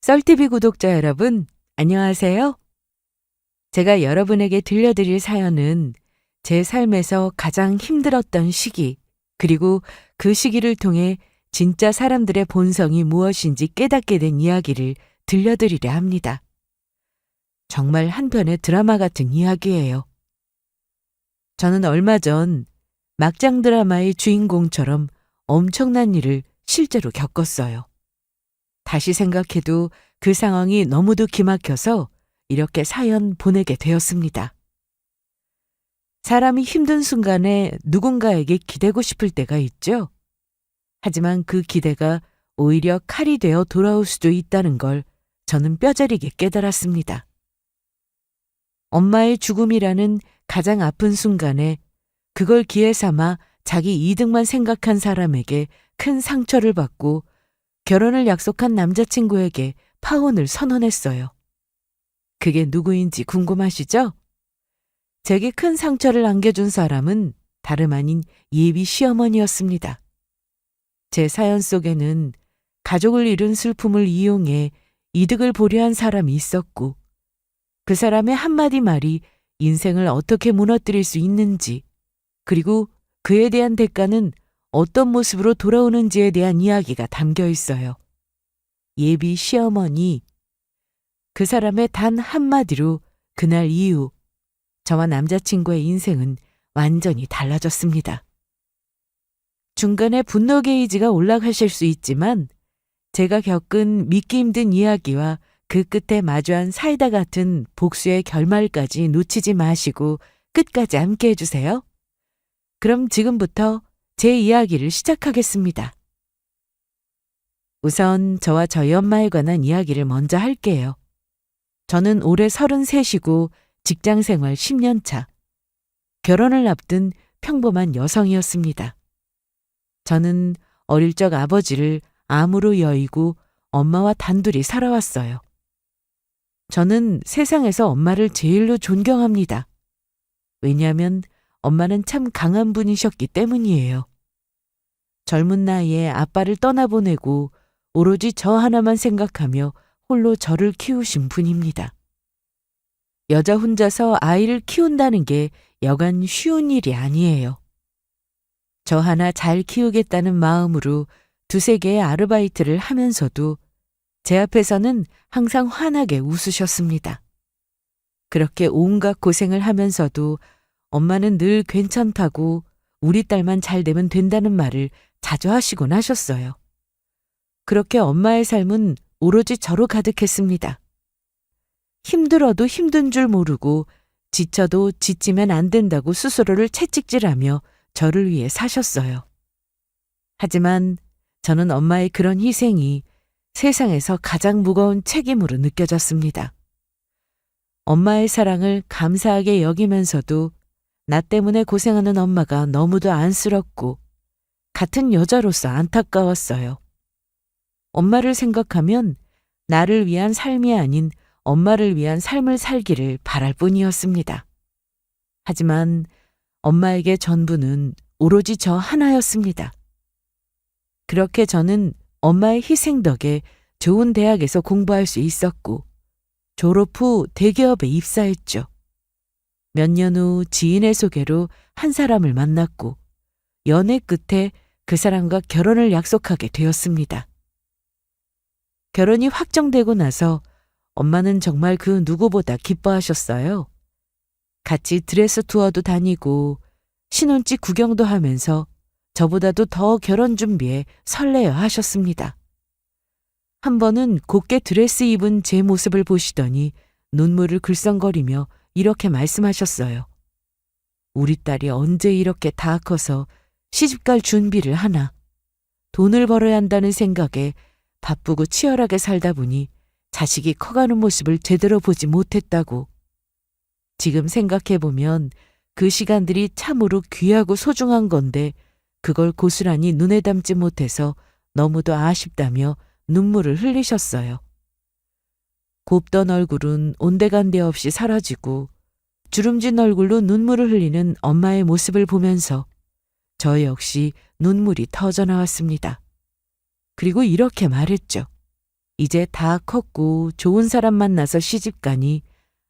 썰TV 구독자 여러분, 안녕하세요. 제가 여러분에게 들려드릴 사연은 제 삶에서 가장 힘들었던 시기, 그리고 그 시기를 통해 진짜 사람들의 본성이 무엇인지 깨닫게 된 이야기를 들려드리려 합니다. 정말 한편의 드라마 같은 이야기예요. 저는 얼마 전 막장 드라마의 주인공처럼 엄청난 일을 실제로 겪었어요. 다시 생각해도 그 상황이 너무도 기막혀서 이렇게 사연 보내게 되었습니다. 사람이 힘든 순간에 누군가에게 기대고 싶을 때가 있죠. 하지만 그 기대가 오히려 칼이 되어 돌아올 수도 있다는 걸 저는 뼈저리게 깨달았습니다. 엄마의 죽음이라는 가장 아픈 순간에 그걸 기회 삼아 자기 이득만 생각한 사람에게 큰 상처를 받고 결혼을 약속한 남자친구에게 파혼을 선언했어요. 그게 누구인지 궁금하시죠? 제게 큰 상처를 안겨준 사람은 다름 아닌 예비 시어머니였습니다. 제 사연 속에는 가족을 잃은 슬픔을 이용해 이득을 보려 한 사람이 있었고, 그 사람의 한마디 말이 인생을 어떻게 무너뜨릴 수 있는지, 그리고 그에 대한 대가는 어떤 모습으로 돌아오는지에 대한 이야기가 담겨 있어요. 예비 시어머니, 그 사람의 단 한마디로 그날 이후 저와 남자친구의 인생은 완전히 달라졌습니다. 중간에 분노 게이지가 올라가실 수 있지만 제가 겪은 믿기 힘든 이야기와 그 끝에 마주한 사이다 같은 복수의 결말까지 놓치지 마시고 끝까지 함께 해주세요. 그럼 지금부터 제 이야기를 시작하겠습니다. 우선 저와 저희 엄마에 관한 이야기를 먼저 할게요. 저는 올해 33이고 직장 생활 10년 차. 결혼을 앞둔 평범한 여성이었습니다. 저는 어릴 적 아버지를 암으로 여의고 엄마와 단둘이 살아왔어요. 저는 세상에서 엄마를 제일로 존경합니다. 왜냐하면 엄마는 참 강한 분이셨기 때문이에요. 젊은 나이에 아빠를 떠나보내고 오로지 저 하나만 생각하며 홀로 저를 키우신 분입니다. 여자 혼자서 아이를 키운다는 게 여간 쉬운 일이 아니에요. 저 하나 잘 키우겠다는 마음으로 두세 개의 아르바이트를 하면서도 제 앞에서는 항상 환하게 웃으셨습니다. 그렇게 온갖 고생을 하면서도 엄마는 늘 괜찮다고 우리 딸만 잘 되면 된다는 말을 자주 하시곤 하셨어요. 그렇게 엄마의 삶은 오로지 저로 가득했습니다. 힘들어도 힘든 줄 모르고 지쳐도 지치면 안 된다고 스스로를 채찍질하며 저를 위해 사셨어요. 하지만 저는 엄마의 그런 희생이 세상에서 가장 무거운 책임으로 느껴졌습니다. 엄마의 사랑을 감사하게 여기면서도 나 때문에 고생하는 엄마가 너무도 안쓰럽고 같은 여자로서 안타까웠어요. 엄마를 생각하면 나를 위한 삶이 아닌 엄마를 위한 삶을 살기를 바랄 뿐이었습니다. 하지만 엄마에게 전부는 오로지 저 하나였습니다. 그렇게 저는 엄마의 희생 덕에 좋은 대학에서 공부할 수 있었고 졸업 후 대기업에 입사했죠. 몇 년 후 지인의 소개로 한 사람을 만났고 연애 끝에 그 사람과 결혼을 약속하게 되었습니다. 결혼이 확정되고 나서 엄마는 정말 그 누구보다 기뻐하셨어요. 같이 드레스 투어도 다니고 신혼집 구경도 하면서 저보다도 더 결혼 준비에 설레어 하셨습니다. 한 번은 곱게 드레스 입은 제 모습을 보시더니 눈물을 글썽거리며 이렇게 말씀하셨어요. 우리 딸이 언제 이렇게 다 커서 시집갈 준비를 하나. 돈을 벌어야 한다는 생각에 바쁘고 치열하게 살다 보니 자식이 커가는 모습을 제대로 보지 못했다고. 지금 생각해보면 그 시간들이 참으로 귀하고 소중한 건데 그걸 고스란히 눈에 담지 못해서 너무도 아쉽다며 눈물을 흘리셨어요. 곱던 얼굴은 온데간데 없이 사라지고 주름진 얼굴로 눈물을 흘리는 엄마의 모습을 보면서 저 역시 눈물이 터져나왔습니다. 그리고 이렇게 말했죠. 이제 다 컸고 좋은 사람 만나서 시집가니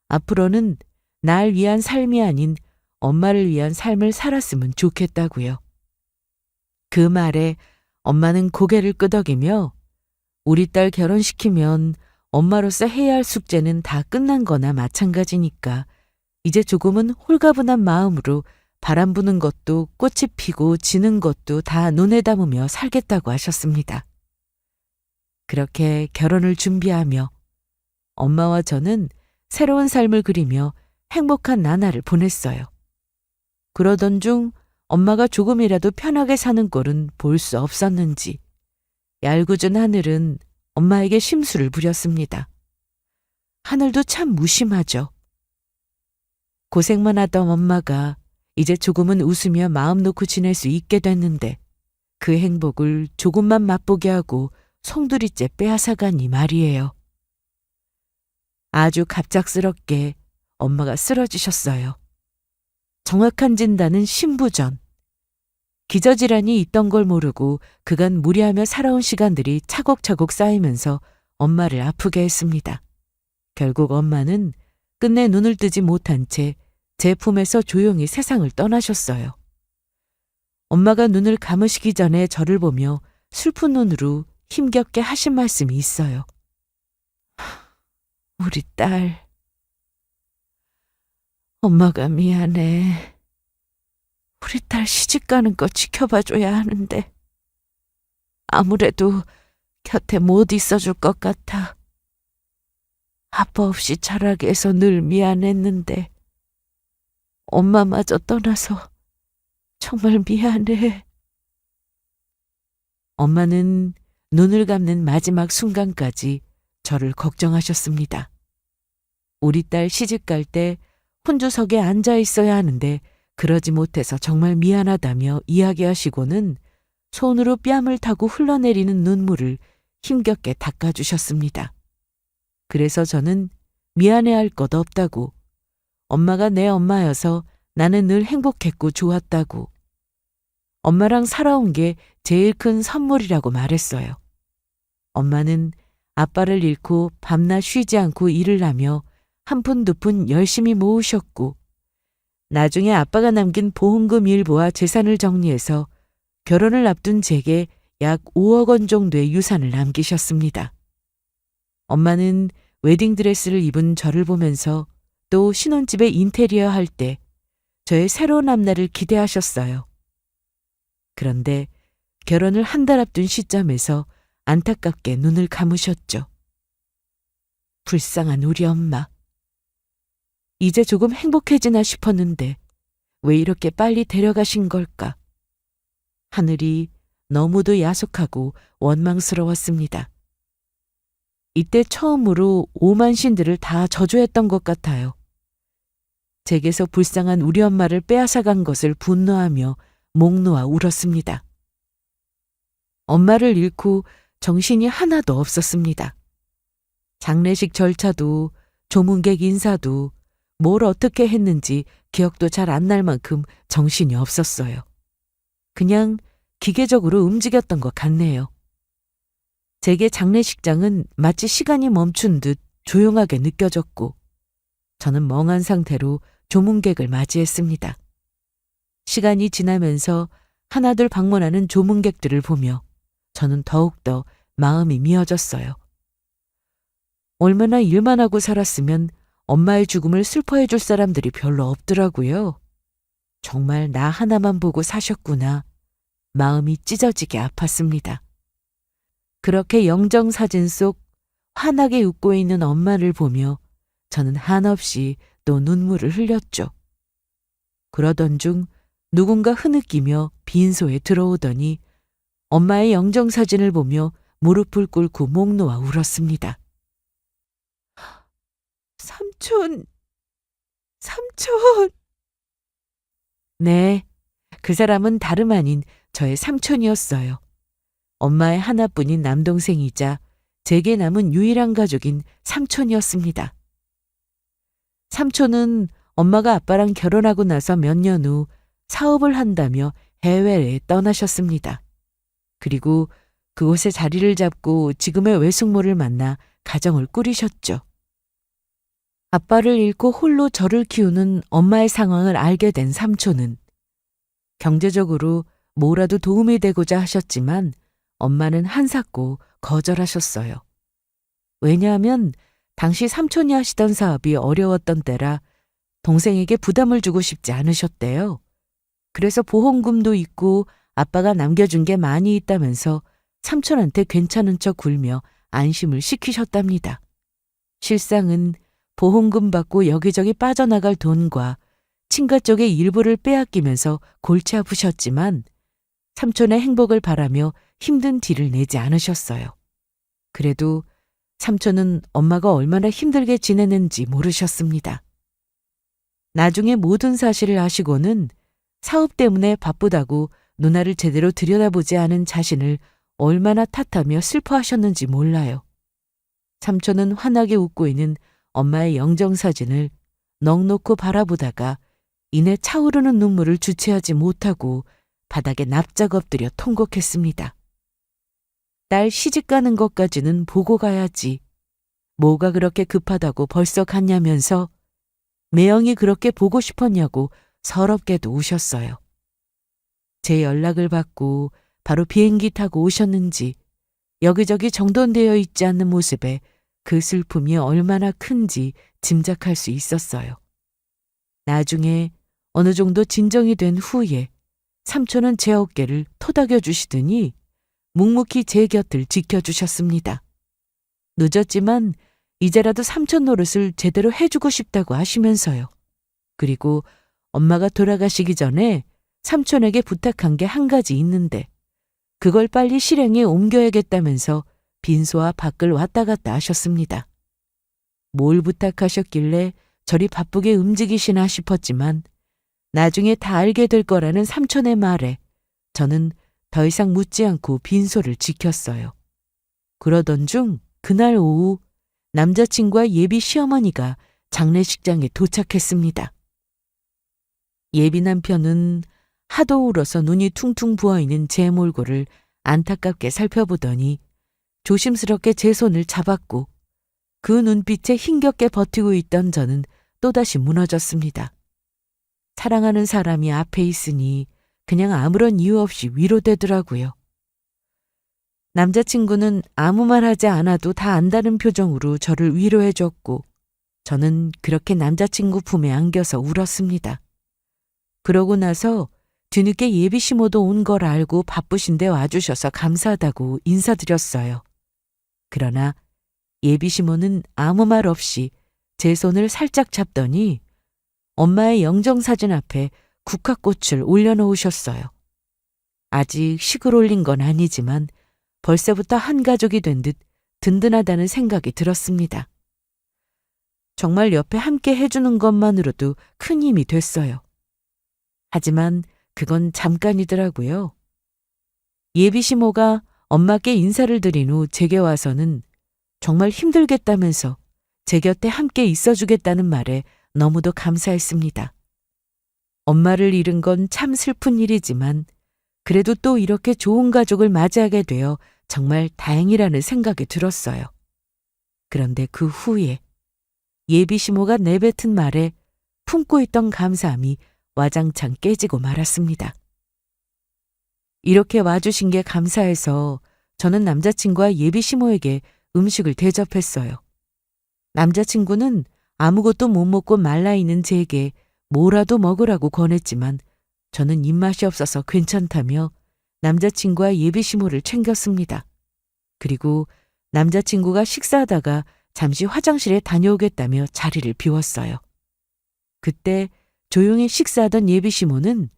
앞으로는 날 위한 삶이 아닌 엄마를 위한 삶을 살았으면 좋겠다고요. 그 말에 엄마는 고개를 끄덕이며 우리 딸 결혼시키면 엄마로서 해야 할 숙제는 다 끝난 거나 마찬가지니까 이제 조금은 홀가분한 마음으로 바람 부는 것도 꽃이 피고 지는 것도 다 눈에 담으며 살겠다고 하셨습니다. 그렇게 결혼을 준비하며 엄마와 저는 새로운 삶을 그리며 행복한 나날을 보냈어요. 그러던 중 엄마가 조금이라도 편하게 사는 꼴은 볼 수 없었는지 얄궂은 하늘은 엄마에게 심술을 부렸습니다. 하늘도 참 무심하죠. 고생만 하던 엄마가 이제 조금은 웃으며 마음 놓고 지낼 수 있게 됐는데 그 행복을 조금만 맛보게 하고 송두리째 빼앗아가니 말이에요. 아주 갑작스럽게 엄마가 쓰러지셨어요. 정확한 진단은 신부전. 기저질환이 있던 걸 모르고 그간 무리하며 살아온 시간들이 차곡차곡 쌓이면서 엄마를 아프게 했습니다. 결국 엄마는 끝내 눈을 뜨지 못한 채 제 품에서 조용히 세상을 떠나셨어요. 엄마가 눈을 감으시기 전에 저를 보며 슬픈 눈으로 힘겹게 하신 말씀이 있어요. 우리 딸, 엄마가 미안해. 우리 딸 시집가는 거 지켜봐줘야 하는데 아무래도 곁에 못 있어줄 것 같아. 아빠 없이 자라게 해서 늘 미안했는데 엄마마저 떠나서 정말 미안해. 엄마는 눈을 감는 마지막 순간까지 저를 걱정하셨습니다. 우리 딸 시집갈 때 혼주석에 앉아 있어야 하는데 그러지 못해서 정말 미안하다며 이야기하시고는 손으로 뺨을 타고 흘러내리는 눈물을 힘겹게 닦아주셨습니다. 그래서 저는 미안해할 것 없다고, 엄마가 내 엄마여서 나는 늘 행복했고 좋았다고, 엄마랑 살아온 게 제일 큰 선물이라고 말했어요. 엄마는 아빠를 잃고 밤낮 쉬지 않고 일을 하며 한 푼 두 푼 열심히 모으셨고 나중에 아빠가 남긴 보험금 일부와 재산을 정리해서 결혼을 앞둔 제게 약 5억 원 정도의 유산을 남기셨습니다. 엄마는 웨딩드레스를 입은 저를 보면서 또 신혼집에 인테리어 할 때 저의 새로운 앞날을 기대하셨어요. 그런데 결혼을 한 달 앞둔 시점에서 안타깝게 눈을 감으셨죠. 불쌍한 우리 엄마. 이제 조금 행복해지나 싶었는데 왜 이렇게 빨리 데려가신 걸까? 하늘이 너무도 야속하고 원망스러웠습니다. 이때 처음으로 오만 신들을 다 저주했던 것 같아요. 제게서 불쌍한 우리 엄마를 빼앗아간 것을 분노하며 목 놓아 울었습니다. 엄마를 잃고 정신이 하나도 없었습니다. 장례식 절차도 조문객 인사도 뭘 어떻게 했는지 기억도 잘 안 날 만큼 정신이 없었어요. 그냥 기계적으로 움직였던 것 같네요. 제게 장례식장은 마치 시간이 멈춘 듯 조용하게 느껴졌고 저는 멍한 상태로 조문객을 맞이했습니다. 시간이 지나면서 하나둘 방문하는 조문객들을 보며 저는 더욱더 마음이 미어졌어요. 얼마나 일만 하고 살았으면 엄마의 죽음을 슬퍼해 줄 사람들이 별로 없더라고요. 정말 나 하나만 보고 사셨구나. 마음이 찢어지게 아팠습니다. 그렇게 영정사진 속 환하게 웃고 있는 엄마를 보며 저는 한없이 또 눈물을 흘렸죠. 그러던 중 누군가 흐느끼며 빈소에 들어오더니 엄마의 영정사진을 보며 무릎을 꿇고 목 놓아 울었습니다. 삼촌, 삼촌. 네, 그 사람은 다름 아닌 저의 삼촌이었어요. 엄마의 하나뿐인 남동생이자 제게 남은 유일한 가족인 삼촌이었습니다. 삼촌은 엄마가 아빠랑 결혼하고 나서 몇 년 후 사업을 한다며 해외에 떠나셨습니다. 그리고 그곳에 자리를 잡고 지금의 외숙모를 만나 가정을 꾸리셨죠. 아빠를 잃고 홀로 저를 키우는 엄마의 상황을 알게 된 삼촌은 경제적으로 뭐라도 도움이 되고자 하셨지만 엄마는 한사코 거절하셨어요. 왜냐하면 당시 삼촌이 하시던 사업이 어려웠던 때라 동생에게 부담을 주고 싶지 않으셨대요. 그래서 보험금도 있고 아빠가 남겨준 게 많이 있다면서 삼촌한테 괜찮은 척 굴며 안심을 시키셨답니다. 실상은 보험금 받고 여기저기 빠져나갈 돈과 친가 쪽의 일부를 빼앗기면서 골치 아프셨지만 삼촌의 행복을 바라며 힘든 티를 내지 않으셨어요. 그래도 삼촌은 엄마가 얼마나 힘들게 지내는지 모르셨습니다. 나중에 모든 사실을 아시고는 사업 때문에 바쁘다고 누나를 제대로 들여다보지 않은 자신을 얼마나 탓하며 슬퍼하셨는지 몰라요. 삼촌은 환하게 웃고 있는 엄마의 영정사진을 넋놓고 바라보다가 이내 차오르는 눈물을 주체하지 못하고 바닥에 납작 엎드려 통곡했습니다. 딸 시집가는 것까지는 보고 가야지. 뭐가 그렇게 급하다고 벌써 갔냐면서 매형이 그렇게 보고 싶었냐고 서럽게도 우셨어요. 제 연락을 받고 바로 비행기 타고 오셨는지 여기저기 정돈되어 있지 않는 모습에 그 슬픔이 얼마나 큰지 짐작할 수 있었어요. 나중에 어느 정도 진정이 된 후에 삼촌은 제 어깨를 토닥여 주시더니 묵묵히 제 곁을 지켜주셨습니다. 늦었지만 이제라도 삼촌 노릇을 제대로 해주고 싶다고 하시면서요. 그리고 엄마가 돌아가시기 전에 삼촌에게 부탁한 게 한 가지 있는데 그걸 빨리 실행에 옮겨야겠다면서 빈소와 밖을 왔다 갔다 하셨습니다. 뭘 부탁하셨길래 저리 바쁘게 움직이시나 싶었지만 나중에 다 알게 될 거라는 삼촌의 말에 저는 더 이상 묻지 않고 빈소를 지켰어요. 그러던 중 그날 오후 남자친구와 예비 시어머니가 장례식장에 도착했습니다. 예비 남편은 하도 울어서 눈이 퉁퉁 부어있는 제 몰골을 안타깝게 살펴보더니 조심스럽게 제 손을 잡았고 그 눈빛에 힘겹게 버티고 있던 저는 또다시 무너졌습니다. 사랑하는 사람이 앞에 있으니 그냥 아무런 이유 없이 위로되더라고요. 남자친구는 아무 말 하지 않아도 다 안다는 표정으로 저를 위로해줬고 저는 그렇게 남자친구 품에 안겨서 울었습니다. 그러고 나서 뒤늦게 예비 시모도 온 걸 알고 바쁘신데 와주셔서 감사하다고 인사드렸어요. 그러나 예비 시모는 아무 말 없이 제 손을 살짝 잡더니 엄마의 영정사진 앞에 국화꽃을 올려놓으셨어요. 아직 식을 올린 건 아니지만 벌써부터 한 가족이 된 듯 든든하다는 생각이 들었습니다. 정말 옆에 함께 해주는 것만으로도 큰 힘이 됐어요. 하지만 그건 잠깐이더라고요. 예비 시모가 엄마께 인사를 드린 후 제게 와서는 정말 힘들겠다면서 제 곁에 함께 있어주겠다는 말에 너무도 감사했습니다. 엄마를 잃은 건 참 슬픈 일이지만 그래도 또 이렇게 좋은 가족을 맞이하게 되어 정말 다행이라는 생각이 들었어요. 그런데 그 후에 예비 시모가 내뱉은 말에 품고 있던 감사함이 와장창 깨지고 말았습니다. 이렇게 와주신 게 감사해서 저는 남자친구와 예비 시모에게 음식을 대접했어요. 남자친구는 아무것도 못 먹고 말라있는 제게 뭐라도 먹으라고 권했지만 저는 입맛이 없어서 괜찮다며 남자친구와 예비 시모를 챙겼습니다. 그리고 남자친구가 식사하다가 잠시 화장실에 다녀오겠다며 자리를 비웠어요. 그때 조용히 식사하던 예비 시모는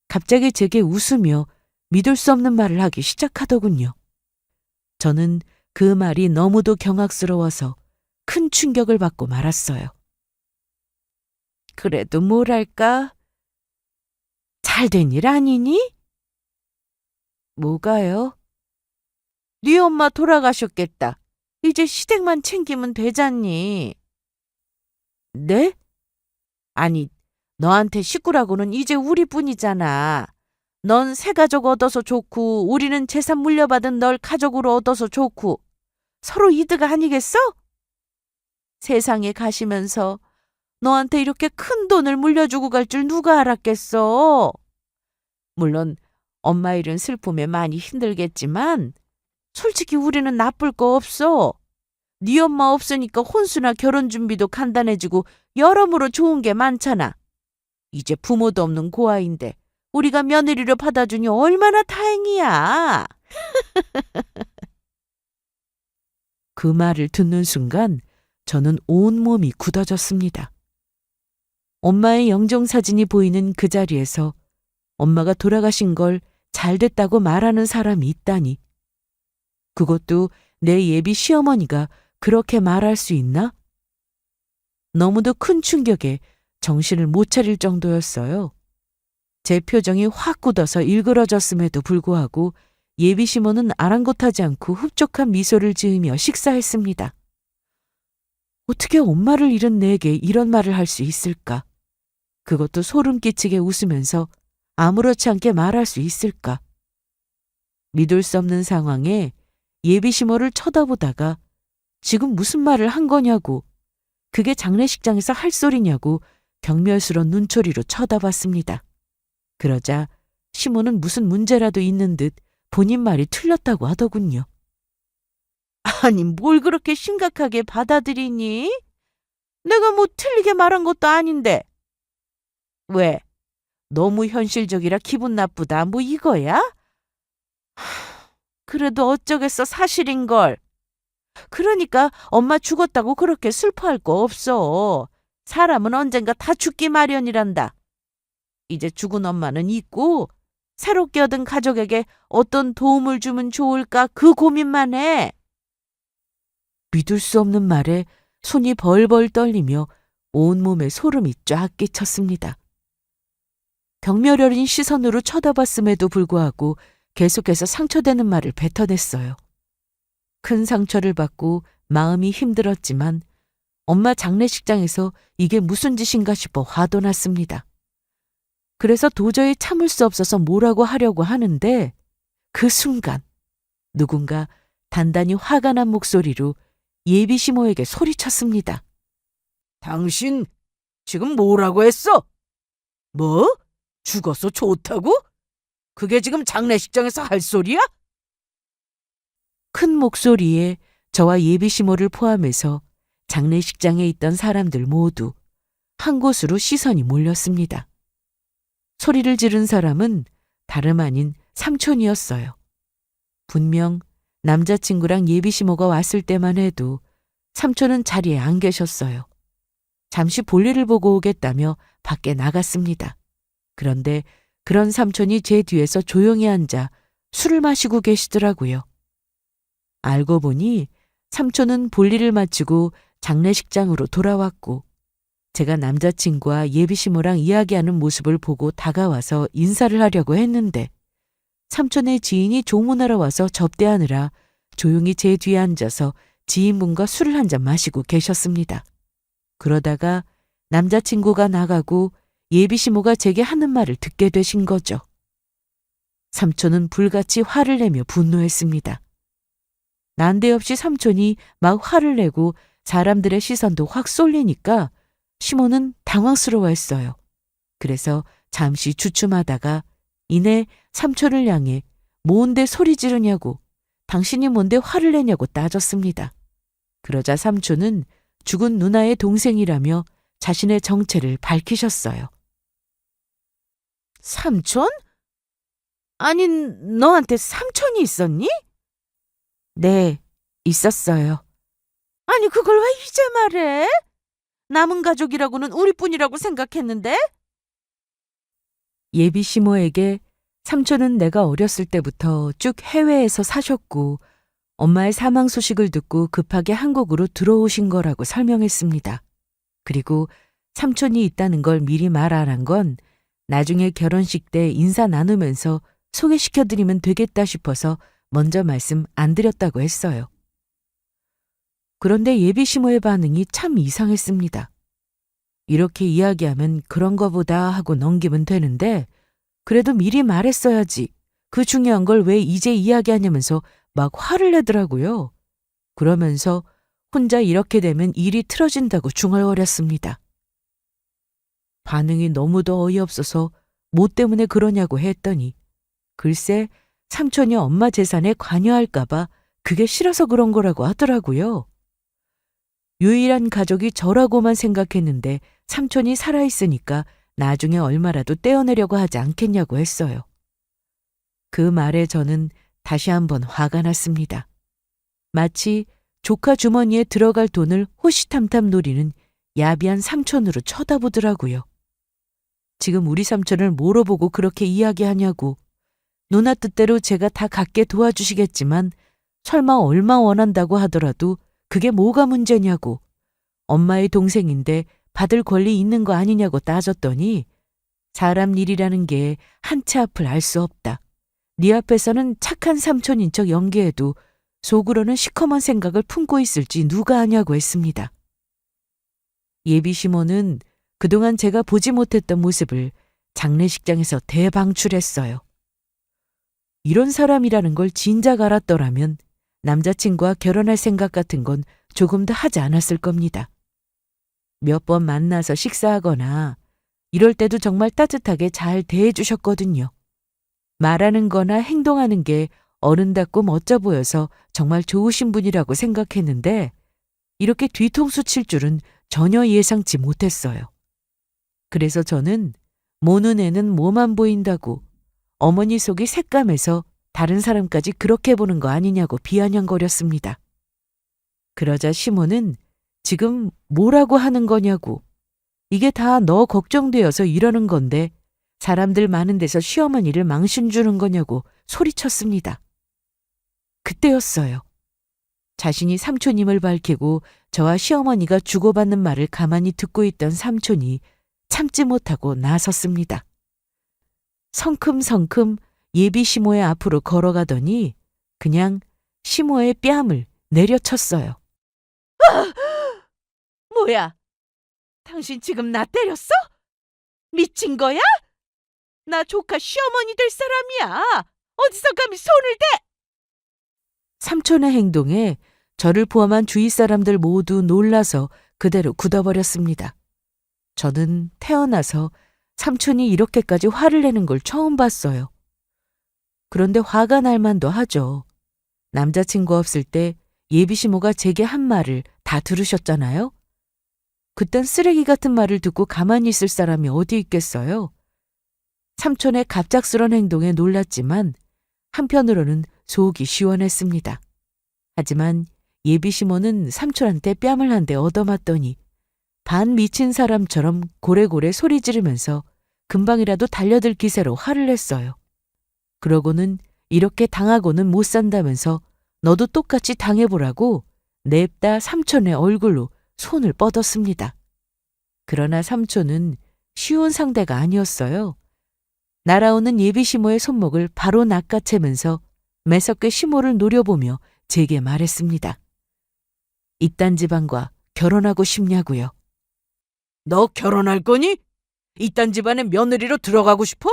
갑자기 제게 웃으며 믿을 수 없는 말을 하기 시작하더군요. 저는 그 말이 너무도 경악스러워서 큰 충격을 받고 말았어요. 그래도 뭐랄까? 잘된 일 아니니? 뭐가요? 네 엄마 돌아가셨겠다. 이제 시댁만 챙기면 되잖니. 네? 아니, 너한테 식구라고는 이제 우리뿐이잖아. 넌 새 가족 얻어서 좋고 우리는 재산 물려받은 널 가족으로 얻어서 좋고 서로 이득 아니겠어? 세상에 가시면서 너한테 이렇게 큰 돈을 물려주고 갈 줄 누가 알았겠어? 물론 엄마 일은 슬픔에 많이 힘들겠지만 솔직히 우리는 나쁠 거 없어. 네 엄마 없으니까 혼수나 결혼 준비도 간단해지고 여러모로 좋은 게 많잖아. 이제 부모도 없는 고아인데 우리가 며느리로 받아주니 얼마나 다행이야. 그 말을 듣는 순간 저는 온몸이 굳어졌습니다. 엄마의 영정사진이 보이는 그 자리에서 엄마가 돌아가신 걸 잘 됐다고 말하는 사람이 있다니. 그것도 내 예비 시어머니가 그렇게 말할 수 있나? 너무도 큰 충격에 정신을 못 차릴 정도였어요. 제 표정이 확 굳어서 일그러졌음에도 불구하고 예비 시모는 아랑곳하지 않고 흡족한 미소를 지으며 식사했습니다. 어떻게 엄마를 잃은 내게 이런 말을 할 수 있을까? 그것도 소름 끼치게 웃으면서 아무렇지 않게 말할 수 있을까? 믿을 수 없는 상황에 예비 시모를 쳐다보다가 지금 무슨 말을 한 거냐고, 그게 장례식장에서 할 소리냐고 경멸스러운 눈초리로 쳐다봤습니다. 그러자 시모는 무슨 문제라도 있는 듯 본인 말이 틀렸다고 하더군요. 아니, 뭘 그렇게 심각하게 받아들이니? 내가 뭐 틀리게 말한 것도 아닌데. 왜? 너무 현실적이라 기분 나쁘다 뭐 이거야? 그래도 어쩌겠어, 사실인걸. 그러니까 엄마 죽었다고 그렇게 슬퍼할 거 없어. 사람은 언젠가 다 죽기 마련이란다. 이제 죽은 엄마는 있고 새롭게 얻은 가족에게 어떤 도움을 주면 좋을까 그 고민만 해. 믿을 수 없는 말에 손이 벌벌 떨리며 온몸에 소름이 쫙 끼쳤습니다. 경멸 어린 시선으로 쳐다봤음에도 불구하고 계속해서 상처되는 말을 뱉어냈어요. 큰 상처를 받고 마음이 힘들었지만 엄마 장례식장에서 이게 무슨 짓인가 싶어 화도 났습니다. 그래서 도저히 참을 수 없어서 뭐라고 하려고 하는데 그 순간 누군가 단단히 화가 난 목소리로 예비 시모에게 소리쳤습니다. 당신 지금 뭐라고 했어? 뭐? 죽어서 좋다고? 그게 지금 장례식장에서 할 소리야? 큰 목소리에 저와 예비 시모를 포함해서 장례식장에 있던 사람들 모두 한 곳으로 시선이 몰렸습니다. 소리를 지른 사람은 다름 아닌 삼촌이었어요. 분명 남자친구랑 예비 시모가 왔을 때만 해도 삼촌은 자리에 안 계셨어요. 잠시 볼일을 보고 오겠다며 밖에 나갔습니다. 그런데 그런 삼촌이 제 뒤에서 조용히 앉아 술을 마시고 계시더라고요. 알고 보니 삼촌은 볼일을 마치고 장례식장으로 돌아왔고 제가 남자친구와 예비시모랑 이야기하는 모습을 보고 다가와서 인사를 하려고 했는데 삼촌의 지인이 조문하러 와서 접대하느라 조용히 제 뒤에 앉아서 지인분과 술을 한 잔 마시고 계셨습니다. 그러다가 남자친구가 나가고 예비시모가 제게 하는 말을 듣게 되신 거죠. 삼촌은 불같이 화를 내며 분노했습니다. 난데없이 삼촌이 막 화를 내고 사람들의 시선도 확 쏠리니까 시모는 당황스러워했어요. 그래서 잠시 주춤하다가 이내 삼촌을 향해 뭔데 소리 지르냐고, 당신이 뭔데 화를 내냐고 따졌습니다. 그러자 삼촌은 죽은 누나의 동생이라며 자신의 정체를 밝히셨어요. 삼촌? 아니, 너한테 삼촌이 있었니? 네, 있었어요. 아니, 그걸 왜 이제 말해? 남은 가족이라고는 우리뿐이라고 생각했는데? 예비 시모에게 삼촌은 내가 어렸을 때부터 쭉 해외에서 사셨고 엄마의 사망 소식을 듣고 급하게 한국으로 들어오신 거라고 설명했습니다. 그리고 삼촌이 있다는 걸 미리 말 안 한 건 나중에 결혼식 때 인사 나누면서 소개시켜드리면 되겠다 싶어서 먼저 말씀 안 드렸다고 했어요. 그런데 예비 시모의 반응이 참 이상했습니다. 이렇게 이야기하면 그런 거보다 하고 넘기면 되는데 그래도 미리 말했어야지. 그 중요한 걸 왜 이제 이야기하냐면서 막 화를 내더라고요. 그러면서 혼자 이렇게 되면 일이 틀어진다고 중얼거렸습니다. 반응이 너무도 어이없어서 뭐 때문에 그러냐고 했더니 글쎄 삼촌이 엄마 재산에 관여할까봐 그게 싫어서 그런 거라고 하더라고요. 유일한 가족이 저라고만 생각했는데 삼촌이 살아있으니까 나중에 얼마라도 떼어내려고 하지 않겠냐고 했어요. 그 말에 저는 다시 한번 화가 났습니다. 마치 조카 주머니에 들어갈 돈을 호시탐탐 노리는 야비한 삼촌으로 쳐다보더라고요. 지금 우리 삼촌을 뭐로 보고 그렇게 이야기하냐고. 누나 뜻대로 제가 다 갖게 도와주시겠지만 설마 얼마 원한다고 하더라도 그게 뭐가 문제냐고. 엄마의 동생인데 받을 권리 있는 거 아니냐고 따졌더니 사람 일이라는 게 한 치 앞을 알 수 없다. 네 앞에서는 착한 삼촌인 척 연기해도 속으로는 시커먼 생각을 품고 있을지 누가 아냐고 했습니다. 예비 시모는 그동안 제가 보지 못했던 모습을 장례식장에서 대방출했어요. 이런 사람이라는 걸 진작 알았더라면 남자친구와 결혼할 생각 같은 건 조금 더 하지 않았을 겁니다. 몇 번 만나서 식사하거나 이럴 때도 정말 따뜻하게 잘 대해주셨거든요. 말하는 거나 행동하는 게 어른답고 멋져 보여서 정말 좋으신 분이라고 생각했는데 이렇게 뒤통수 칠 줄은 전혀 예상치 못했어요. 그래서 저는 모 눈에는 뭐만 보인다고 어머니 속이 새까매서 다른 사람까지 그렇게 보는 거 아니냐고 비아냥거렸습니다. 그러자 시모는 지금 뭐라고 하는 거냐고. 이게 다 너 걱정되어서 이러는 건데 사람들 많은 데서 시어머니를 망신 주는 거냐고 소리쳤습니다. 그때였어요. 자신이 삼촌임을 밝히고 저와 시어머니가 주고받는 말을 가만히 듣고 있던 삼촌이 참지 못하고 나섰습니다. 성큼성큼 예비 시모의 앞으로 걸어가더니 그냥 시모의 뺨을 내려쳤어요. 뭐야? 당신 지금 나 때렸어? 미친 거야? 나 조카 시어머니 될 사람이야. 어디서 감히 손을 대? 삼촌의 행동에 저를 포함한 주위 사람들 모두 놀라서 그대로 굳어버렸습니다. 저는 태어나서 삼촌이 이렇게까지 화를 내는 걸 처음 봤어요. 그런데 화가 날 만도 하죠. 남자친구 없을 때 예비시모가 제게 한 말을 다 들으셨잖아요. 그땐 쓰레기 같은 말을 듣고 가만히 있을 사람이 어디 있겠어요. 삼촌의 갑작스런 행동에 놀랐지만 한편으로는 속이 시원했습니다. 하지만 예비시모는 삼촌한테 뺨을 한 대 얻어맞더니 반 미친 사람처럼 고래고래 소리 지르면서 금방이라도 달려들 기세로 화를 냈어요. 그러고는 이렇게 당하고는 못 산다면서 너도 똑같이 당해보라고 냅다 삼촌의 얼굴로 손을 뻗었습니다. 그러나 삼촌은 쉬운 상대가 아니었어요. 날아오는 예비시모의 손목을 바로 낚아채면서 매섭게 시모를 노려보며 제게 말했습니다. 이딴 집안과 결혼하고 싶냐고요. 너 결혼할 거니? 이딴 집안에 며느리로 들어가고 싶어?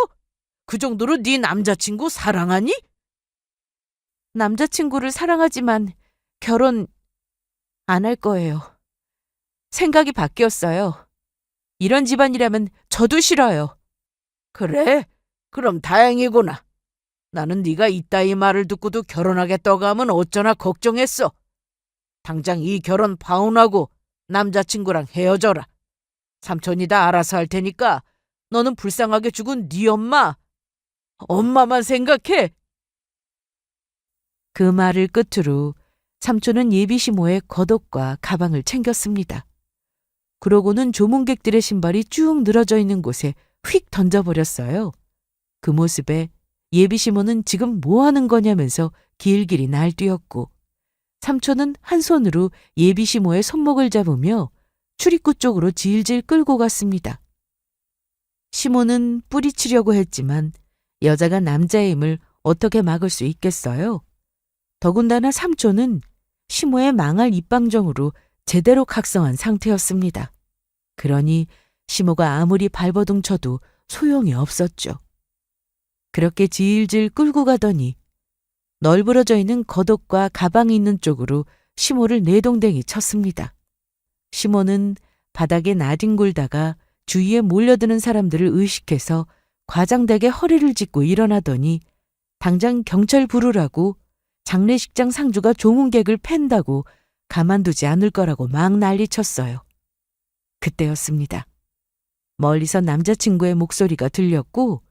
그 정도로 네 남자친구 사랑하니? 남자친구를 사랑하지만 결혼 안 할 거예요. 생각이 바뀌었어요. 이런 집안이라면 저도 싫어요. 그래? 그럼 다행이구나. 나는 네가 이따위 말을 듣고도 결혼하겠다고 하면 어쩌나 걱정했어. 당장 이 결혼 파혼하고 남자친구랑 헤어져라. 삼촌이 다 알아서 할 테니까 너는 불쌍하게 죽은 네 엄마만 생각해. 그 말을 끝으로 삼촌은 예비시모의 겉옷과 가방을 챙겼습니다. 그러고는 조문객들의 신발이 쭉 늘어져 있는 곳에 휙 던져버렸어요. 그 모습에 예비시모는 지금 뭐 하는 거냐면서 길길이 날뛰었고 삼촌은 한 손으로 예비시모의 손목을 잡으며 출입구 쪽으로 질질 끌고 갔습니다. 시모는 뿌리치려고 했지만 여자가 남자의 힘을 어떻게 막을 수 있겠어요? 더군다나 삼촌은 시모의 망할 입방정으로 제대로 각성한 상태였습니다. 그러니 시모가 아무리 발버둥 쳐도 소용이 없었죠. 그렇게 질질 끌고 가더니 널브러져 있는 겉옷과 가방이 있는 쪽으로 시모를 내동댕이 쳤습니다. 시모는 바닥에 나뒹굴다가 주위에 몰려드는 사람들을 의식해서 과장되게 허리를 짚고 일어나더니 당장 경찰 부르라고 장례식장 상주가 조문객을 팬다고 가만두지 않을 거라고 막 난리쳤어요. 그때였습니다. 멀리서 남자친구의 목소리가 들렸고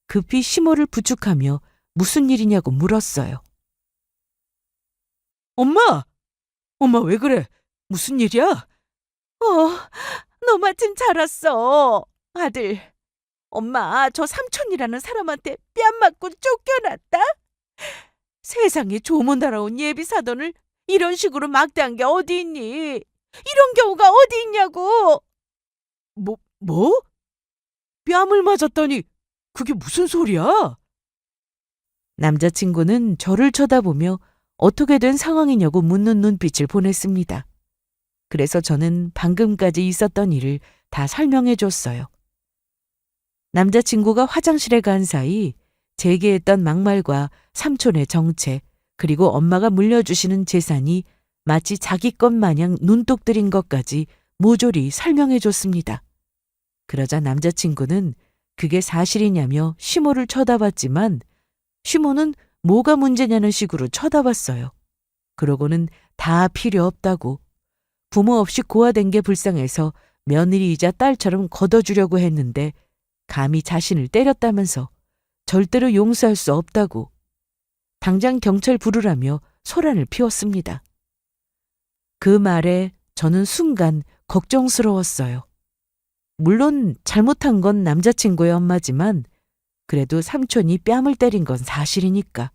급히 시모를 부축하며 무슨 일이냐고 물었어요. 엄마! 엄마 왜 그래? 무슨 일이야? 너 마침 잘 왔어. 아들, 엄마 저 삼촌이라는 사람한테 뺨 맞고 쫓겨났다? 세상에 조문하러 온 예비 사돈을 이런 식으로 막대한 게 어디 있니? 이런 경우가 어디 있냐고! 뭐? 뺨을 맞았다니 그게 무슨 소리야? 남자친구는 저를 쳐다보며 어떻게 된 상황이냐고 묻는 눈빛을 보냈습니다. 그래서 저는 방금까지 있었던 일을 다 설명해 줬어요. 남자친구가 화장실에 간 사이 제기했던 막말과 삼촌의 정체, 그리고 엄마가 물려주시는 재산이 마치 자기 것 마냥 눈독 들인 것까지 모조리 설명해 줬습니다. 그러자 남자친구는 그게 사실이냐며 시모를 쳐다봤지만 시모는 뭐가 문제냐는 식으로 쳐다봤어요. 그러고는 다 필요 없다고, 부모 없이 고아된 게 불쌍해서 며느리이자 딸처럼 걷어주려고 했는데 감히 자신을 때렸다면서 절대로 용서할 수 없다고, 당장 경찰 부르라며 소란을 피웠습니다. 그 말에 저는 순간 걱정스러웠어요. 물론 잘못한 건 남자친구의 엄마지만 그래도 삼촌이 뺨을 때린 건 사실이니까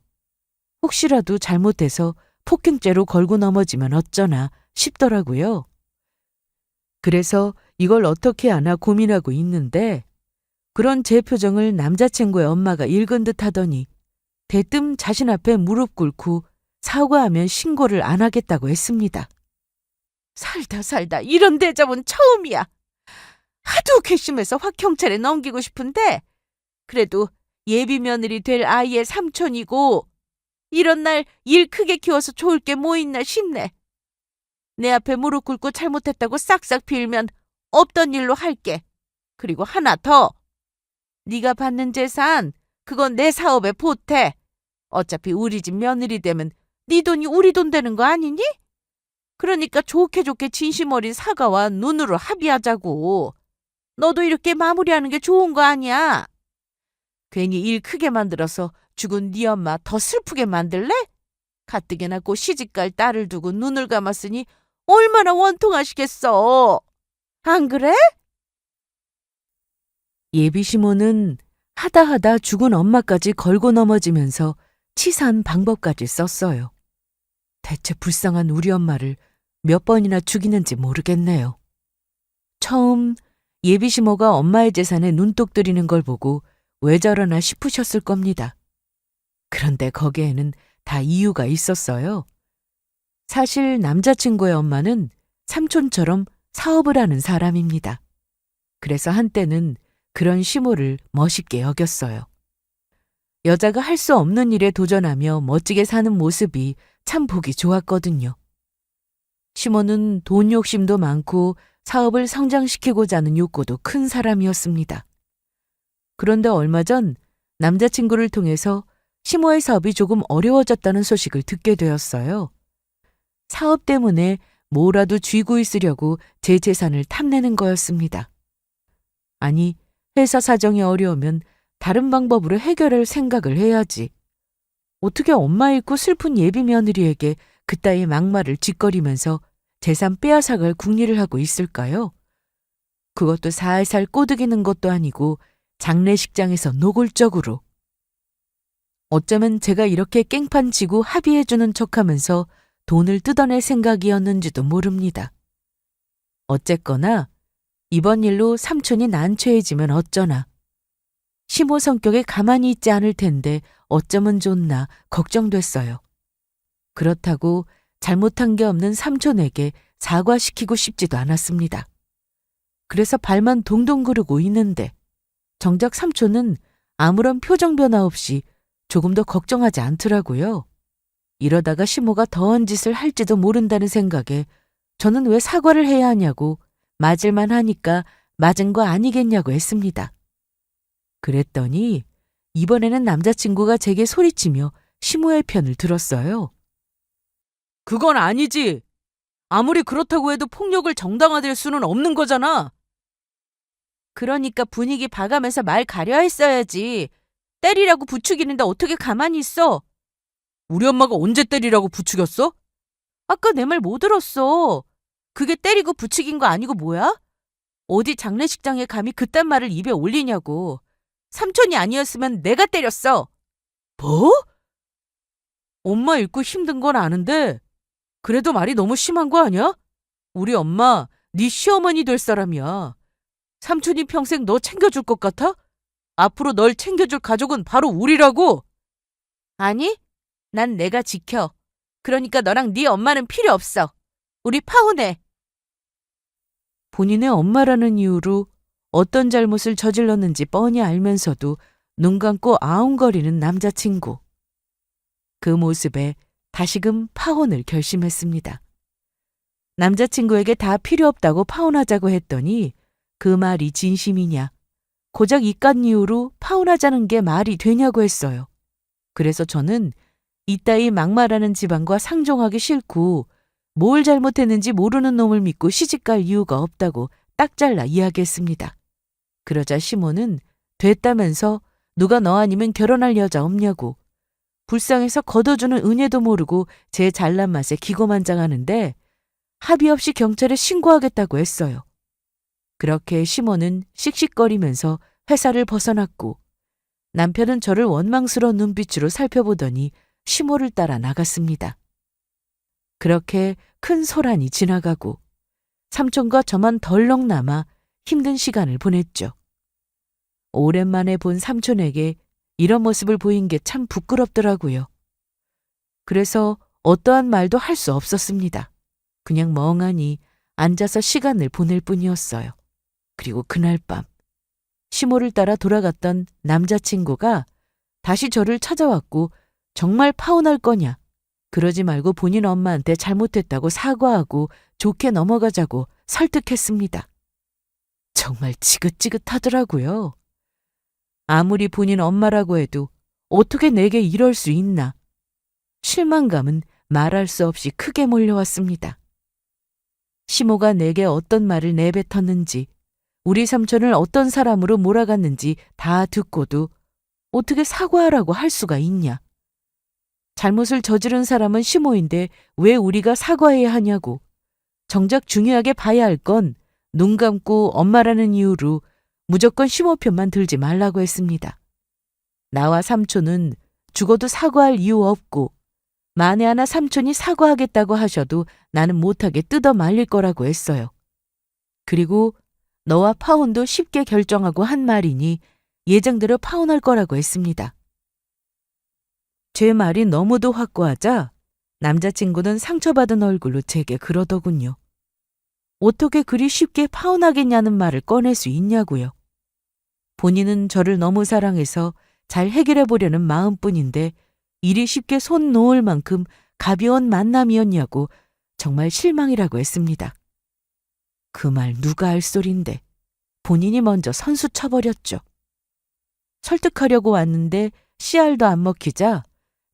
혹시라도 잘못해서 폭행죄로 걸고 넘어지면 어쩌나 싶더라고요. 그래서 이걸 어떻게 하나 고민하고 있는데 그런 제 표정을 남자친구의 엄마가 읽은 듯 하더니 대뜸 자신 앞에 무릎 꿇고 사과하면 신고를 안 하겠다고 했습니다. 살다 이런 대접은 처음이야. 하도 괘씸해서 확 경찰에 넘기고 싶은데 그래도 예비 며느리 될 아이의 삼촌이고 이런 날 일 크게 키워서 좋을 게 뭐 있나 싶네. 내 앞에 무릎 꿇고 잘못했다고 싹싹 빌면 없던 일로 할게. 그리고 하나 더. 네가 받는 재산 그건 내 사업에 보태. 어차피 우리 집 며느리 되면 네 돈이 우리 돈 되는 거 아니니? 그러니까 좋게 진심 어린 사과와 눈으로 합의하자고. 너도 이렇게 마무리하는 게 좋은 거 아니야? 괜히 일 크게 만들어서 죽은 네 엄마 더 슬프게 만들래? 가뜩이나 고 시집갈 딸을 두고 눈을 감았으니 얼마나 원통하시겠어. 안 그래? 예비 시모는 하다 죽은 엄마까지 걸고 넘어지면서 치사한 방법까지 썼어요. 대체 불쌍한 우리 엄마를 몇 번이나 죽이는지 모르겠네요. 처음 예비 시모가 엄마의 재산에 눈독 들이는 걸 보고 왜 저러나 싶으셨을 겁니다. 그런데 거기에는 다 이유가 있었어요. 사실 남자친구의 엄마는 삼촌처럼 사업을 하는 사람입니다. 그래서 한때는 그런 시모를 멋있게 여겼어요. 여자가 할 수 없는 일에 도전하며 멋지게 사는 모습이 참 보기 좋았거든요. 시모는 돈 욕심도 많고 사업을 성장시키고자 하는 욕구도 큰 사람이었습니다. 그런데 얼마 전 남자친구를 통해서 시모의 사업이 조금 어려워졌다는 소식을 듣게 되었어요. 사업 때문에 뭐라도 쥐고 있으려고 제 재산을 탐내는 거였습니다. 아니, 회사 사정이 어려우면 다른 방법으로 해결할 생각을 해야지. 어떻게 엄마 잃고 슬픈 예비 며느리에게 그따위 막말을 짓거리면서 재산 빼앗아갈 궁리를 하고 있을까요? 그것도 살살 꼬드기는 것도 아니고 장례식장에서 노골적으로. 어쩌면 제가 이렇게 깽판 치고 합의해주는 척하면서 돈을 뜯어낼 생각이었는지도 모릅니다. 어쨌거나 이번 일로 삼촌이 난처해지면 어쩌나. 시모 성격에 가만히 있지 않을 텐데 어쩌면 좋나 걱정됐어요. 그렇다고 잘못한 게 없는 삼촌에게 사과시키고 싶지도 않았습니다. 그래서 발만 동동 구르고 있는데 정작 삼촌은 아무런 표정 변화 없이 조금도 걱정하지 않더라고요. 이러다가 시모가 더한 짓을 할지도 모른다는 생각에 저는 왜 사과를 해야 하냐고 맞을만 하니까 맞은 거 아니겠냐고 했습니다. 그랬더니 이번에는 남자친구가 제게 소리치며 시모의 편을 들었어요. 그건 아니지. 아무리 그렇다고 해도 폭력을 정당화될 수는 없는 거잖아. 그러니까 분위기 봐가면서 말 가려 했어야지. 때리라고 부추기는데 어떻게 가만히 있어? 우리 엄마가 언제 때리라고 부추겼어? 아까 내 말 못 들었어. 그게 때리고 부추긴 거 아니고 뭐야? 어디 장례식장에 감히 그딴 말을 입에 올리냐고. 삼촌이 아니었으면 내가 때렸어. 뭐? 엄마 잃고 힘든 건 아는데 그래도 말이 너무 심한 거 아니야? 우리 엄마 네 시어머니 될 사람이야. 삼촌이 평생 너 챙겨줄 것 같아? 앞으로 널 챙겨줄 가족은 바로 우리라고. 아니, 난 내가 지켜. 그러니까 너랑 네 엄마는 필요 없어. 우리 파혼해. 본인의 엄마라는 이유로 어떤 잘못을 저질렀는지 뻔히 알면서도 눈 감고 아웅거리는 남자친구. 그 모습에 다시금 파혼을 결심했습니다. 남자친구에게 다 필요 없다고 파혼하자고 했더니 그 말이 진심이냐, 고작 이깟 이유로 파혼하자는 게 말이 되냐고 했어요. 그래서 저는 이따위 막말하는 집안과 상종하기 싫고 뭘 잘못했는지 모르는 놈을 믿고 시집갈 이유가 없다고 딱 잘라 이야기했습니다. 그러자 시모는 됐다면서 누가 너 아니면 결혼할 여자 없냐고 불쌍해서 걷어주는 은혜도 모르고 제 잘난 맛에 기고만장하는데 합의 없이 경찰에 신고하겠다고 했어요. 그렇게 시모는 씩씩거리면서 회사를 벗어났고 남편은 저를 원망스러운 눈빛으로 살펴보더니 시모를 따라 나갔습니다. 그렇게 큰 소란이 지나가고 삼촌과 저만 덜렁 남아 힘든 시간을 보냈죠. 오랜만에 본 삼촌에게 이런 모습을 보인 게 참 부끄럽더라고요. 그래서 어떠한 말도 할 수 없었습니다. 그냥 멍하니 앉아서 시간을 보낼 뿐이었어요. 그리고 그날 밤 시모를 따라 돌아갔던 남자친구가 다시 저를 찾아왔고 정말 파혼할 거냐, 그러지 말고 본인 엄마한테 잘못했다고 사과하고 좋게 넘어가자고 설득했습니다. 정말 지긋지긋하더라고요. 아무리 본인 엄마라고 해도 어떻게 내게 이럴 수 있나. 실망감은 말할 수 없이 크게 몰려왔습니다. 시모가 내게 어떤 말을 내뱉었는지, 우리 삼촌을 어떤 사람으로 몰아갔는지 다 듣고도 어떻게 사과하라고 할 수가 있냐. 잘못을 저지른 사람은 시모인데 왜 우리가 사과해야 하냐고. 정작 중요하게 봐야 할 건 눈 감고 엄마라는 이유로 무조건 시모 편만 들지 말라고 했습니다. 나와 삼촌은 죽어도 사과할 이유 없고 만에 하나 삼촌이 사과하겠다고 하셔도 나는 못하게 뜯어 말릴 거라고 했어요. 그리고 너와 파혼도 쉽게 결정하고 한 말이니 예정대로 파혼할 거라고 했습니다. 제 말이 너무도 확고하자 남자친구는 상처받은 얼굴로 제게 그러더군요. 어떻게 그리 쉽게 파혼하겠냐는 말을 꺼낼 수 있냐고요. 본인은 저를 너무 사랑해서 잘 해결해 보려는 마음뿐인데 일이 쉽게 손 놓을 만큼 가벼운 만남이었냐고 정말 실망이라고 했습니다. 그 말 누가 할 소린데 본인이 먼저 선수 쳐버렸죠. 설득하려고 왔는데 씨알도 안 먹히자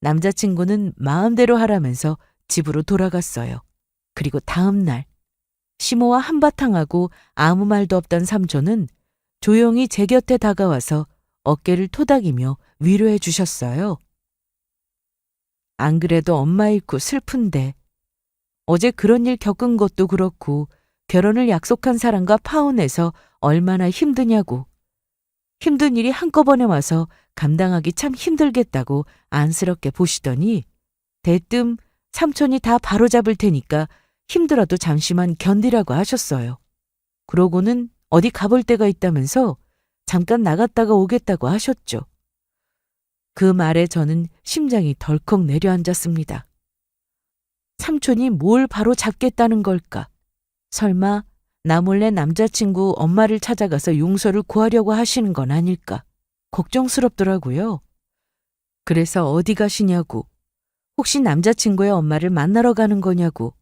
남자친구는 마음대로 하라면서 집으로 돌아갔어요. 그리고 다음 날 시모와 한바탕하고 아무 말도 없던 삼촌은 조용히 제 곁에 다가와서 어깨를 토닥이며 위로해 주셨어요. 안 그래도 엄마 잃고 슬픈데 어제 그런 일 겪은 것도 그렇고 결혼을 약속한 사람과 파혼해서 얼마나 힘드냐고. 힘든 일이 한꺼번에 와서 감당하기 참 힘들겠다고 안쓰럽게 보시더니 대뜸 삼촌이 다 바로잡을 테니까 힘들어도 잠시만 견디라고 하셨어요. 그러고는 어디 가볼 데가 있다면서 잠깐 나갔다가 오겠다고 하셨죠. 그 말에 저는 심장이 덜컥 내려앉았습니다. 삼촌이 뭘 바로 잡겠다는 걸까? 설마 나 몰래 남자친구 엄마를 찾아가서 용서를 구하려고 하시는 건 아닐까? 걱정스럽더라고요. 그래서 어디 가시냐고, 혹시 남자친구의 엄마를 만나러 가는 거냐고,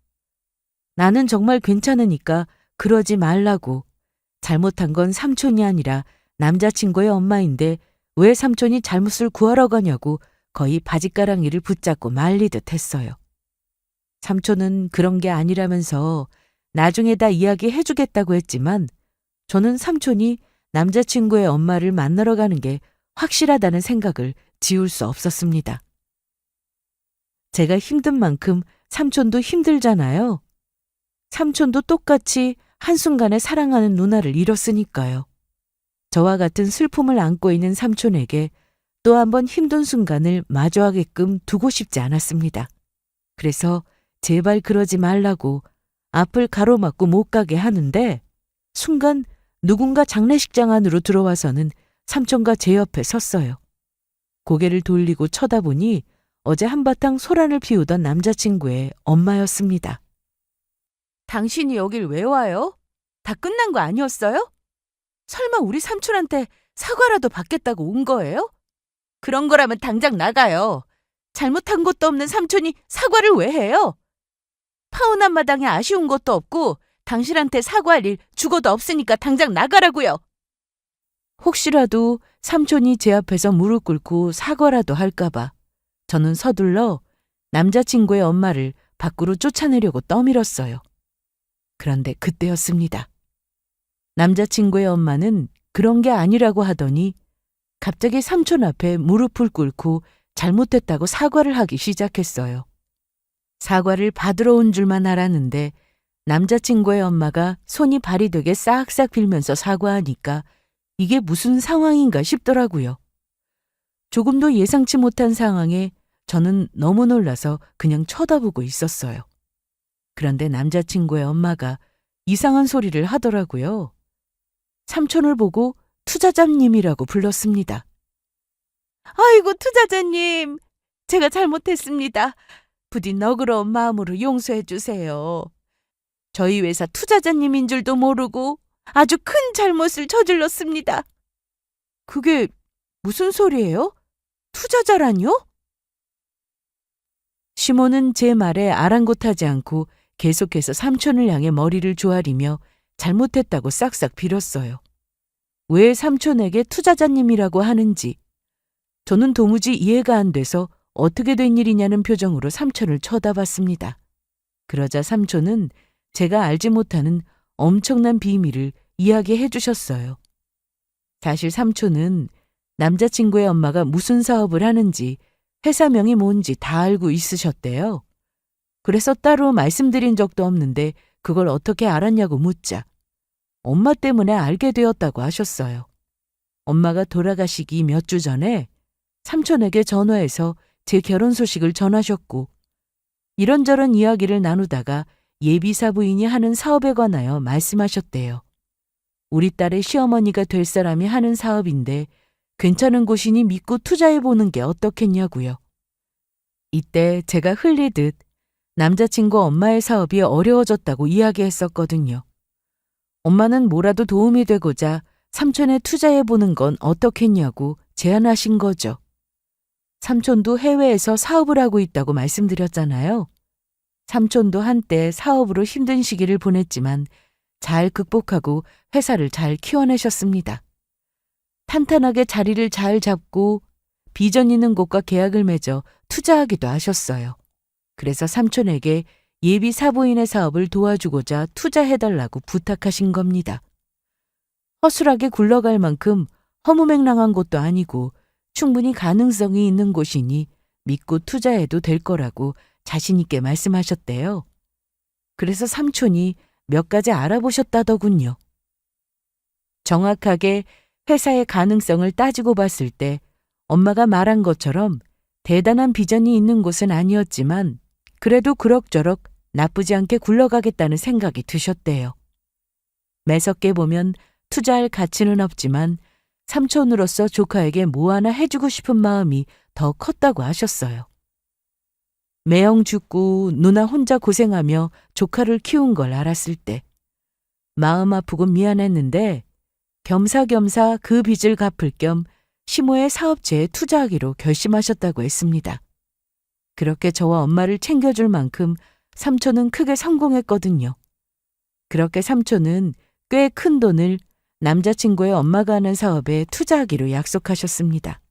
나는 정말 괜찮으니까 그러지 말라고, 잘못한 건 삼촌이 아니라 남자친구의 엄마인데 왜 삼촌이 잘못을 구하러 가냐고 거의 바짓가랑이를 붙잡고 말리듯 했어요. 삼촌은 그런 게 아니라면서 나중에 다 이야기해 주겠다고 했지만 저는 삼촌이 남자친구의 엄마를 만나러 가는 게 확실하다는 생각을 지울 수 없었습니다. 제가 힘든 만큼 삼촌도 힘들잖아요. 삼촌도 똑같이 한순간에 사랑하는 누나를 잃었으니까요. 저와 같은 슬픔을 안고 있는 삼촌에게 또 한 번 힘든 순간을 마주하게끔 두고 싶지 않았습니다. 그래서 제발 그러지 말라고 앞을 가로막고 못 가게 하는데 순간 누군가 장례식장 안으로 들어와서는 삼촌과 제 옆에 섰어요. 고개를 돌리고 쳐다보니 어제 한바탕 소란을 피우던 남자친구의 엄마였습니다. 당신이 여길 왜 와요? 다 끝난 거 아니었어요? 설마 우리 삼촌한테 사과라도 받겠다고 온 거예요? 그런 거라면 당장 나가요. 잘못한 것도 없는 삼촌이 사과를 왜 해요? 파혼 한마당에 아쉬운 것도 없고 당신한테 사과할 일 죽어도 없으니까 당장 나가라고요. 혹시라도 삼촌이 제 앞에서 무릎 꿇고 사과라도 할까봐 저는 서둘러 남자친구의 엄마를 밖으로 쫓아내려고 떠밀었어요. 그런데 그때였습니다. 남자친구의 엄마는 그런 게 아니라고 하더니 갑자기 삼촌 앞에 무릎을 꿇고 잘못했다고 사과를 하기 시작했어요. 사과를 받으러 온 줄만 알았는데 남자친구의 엄마가 손이 발이 되게 싹싹 빌면서 사과하니까 이게 무슨 상황인가 싶더라고요. 조금도 예상치 못한 상황에 저는 너무 놀라서 그냥 쳐다보고 있었어요. 그런데 남자친구의 엄마가 이상한 소리를 하더라고요. 삼촌을 보고 투자자님이라고 불렀습니다. 아이고 투자자님, 제가 잘못했습니다. 부디 너그러운 마음으로 용서해 주세요. 저희 회사 투자자님인 줄도 모르고 아주 큰 잘못을 저질렀습니다. 그게 무슨 소리예요? 투자자라뇨? 시몬은 제 말에 아랑곳하지 않고 계속해서 삼촌을 향해 머리를 조아리며 잘못했다고 싹싹 빌었어요. 왜 삼촌에게 투자자님이라고 하는지 저는 도무지 이해가 안 돼서 어떻게 된 일이냐는 표정으로 삼촌을 쳐다봤습니다. 그러자 삼촌은 제가 알지 못하는 엄청난 비밀을 이야기해 주셨어요. 사실 삼촌은 남자친구의 엄마가 무슨 사업을 하는지 회사명이 뭔지 다 알고 있으셨대요. 그래서 따로 말씀드린 적도 없는데 그걸 어떻게 알았냐고 묻자 엄마 때문에 알게 되었다고 하셨어요. 엄마가 돌아가시기 몇 주 전에 삼촌에게 전화해서 제 결혼 소식을 전하셨고 이런저런 이야기를 나누다가 예비사 부인이 하는 사업에 관하여 말씀하셨대요. 우리 딸의 시어머니가 될 사람이 하는 사업인데 괜찮은 곳이니 믿고 투자해보는 게 어떻겠냐고요. 이때 제가 흘리듯 남자친구 엄마의 사업이 어려워졌다고 이야기했었거든요. 엄마는 뭐라도 도움이 되고자 삼촌에 투자해보는 건 어떻겠냐고 제안하신 거죠. 삼촌도 해외에서 사업을 하고 있다고 말씀드렸잖아요. 삼촌도 한때 사업으로 힘든 시기를 보냈지만 잘 극복하고 회사를 잘 키워내셨습니다. 탄탄하게 자리를 잘 잡고 비전 있는 곳과 계약을 맺어 투자하기도 하셨어요. 그래서 삼촌에게 예비 사부인의 사업을 도와주고자 투자해달라고 부탁하신 겁니다. 허술하게 굴러갈 만큼 허무맹랑한 곳도 아니고 충분히 가능성이 있는 곳이니 믿고 투자해도 될 거라고 자신 있게 말씀하셨대요. 그래서 삼촌이 몇 가지 알아보셨다더군요. 정확하게 회사의 가능성을 따지고 봤을 때 엄마가 말한 것처럼 대단한 비전이 있는 곳은 아니었지만 그래도 그럭저럭 나쁘지 않게 굴러가겠다는 생각이 드셨대요. 매섭게 보면 투자할 가치는 없지만 삼촌으로서 조카에게 뭐 하나 해주고 싶은 마음이 더 컸다고 하셨어요. 매형 죽고 누나 혼자 고생하며 조카를 키운 걸 알았을 때 마음 아프고 미안했는데 겸사겸사 그 빚을 갚을 겸 시모의 사업체에 투자하기로 결심하셨다고 했습니다. 그렇게 저와 엄마를 챙겨줄 만큼 삼촌은 크게 성공했거든요. 그렇게 삼촌은 꽤 큰 돈을 남자친구의 엄마가 하는 사업에 투자하기로 약속하셨습니다.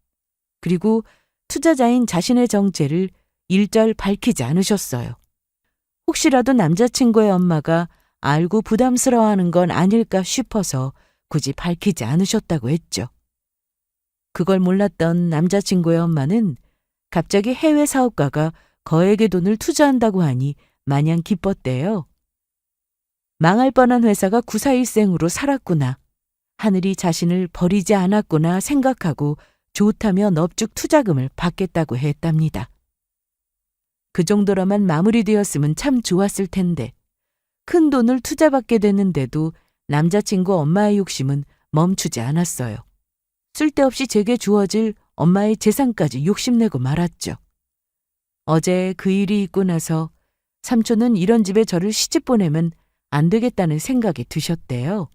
그리고 투자자인 자신의 정체를 일절 밝히지 않으셨어요. 혹시라도 남자친구의 엄마가 알고 부담스러워하는 건 아닐까 싶어서 굳이 밝히지 않으셨다고 했죠. 그걸 몰랐던 남자친구의 엄마는 갑자기 해외 사업가가 거액의 돈을 투자한다고 하니 마냥 기뻤대요. 망할 뻔한 회사가 구사일생으로 살았구나. 하늘이 자신을 버리지 않았구나 생각하고 좋다며 넙죽 투자금을 받겠다고 했답니다. 그 정도로만 마무리되었으면 참 좋았을 텐데 큰 돈을 투자받게 됐는데도 남자친구 엄마의 욕심은 멈추지 않았어요. 쓸데없이 제게 주어질 엄마의 재산까지 욕심내고 말았죠. 어제 그 일이 있고 나서 삼촌은 이런 집에 저를 시집 보내면 안 되겠다는 생각이 드셨대요.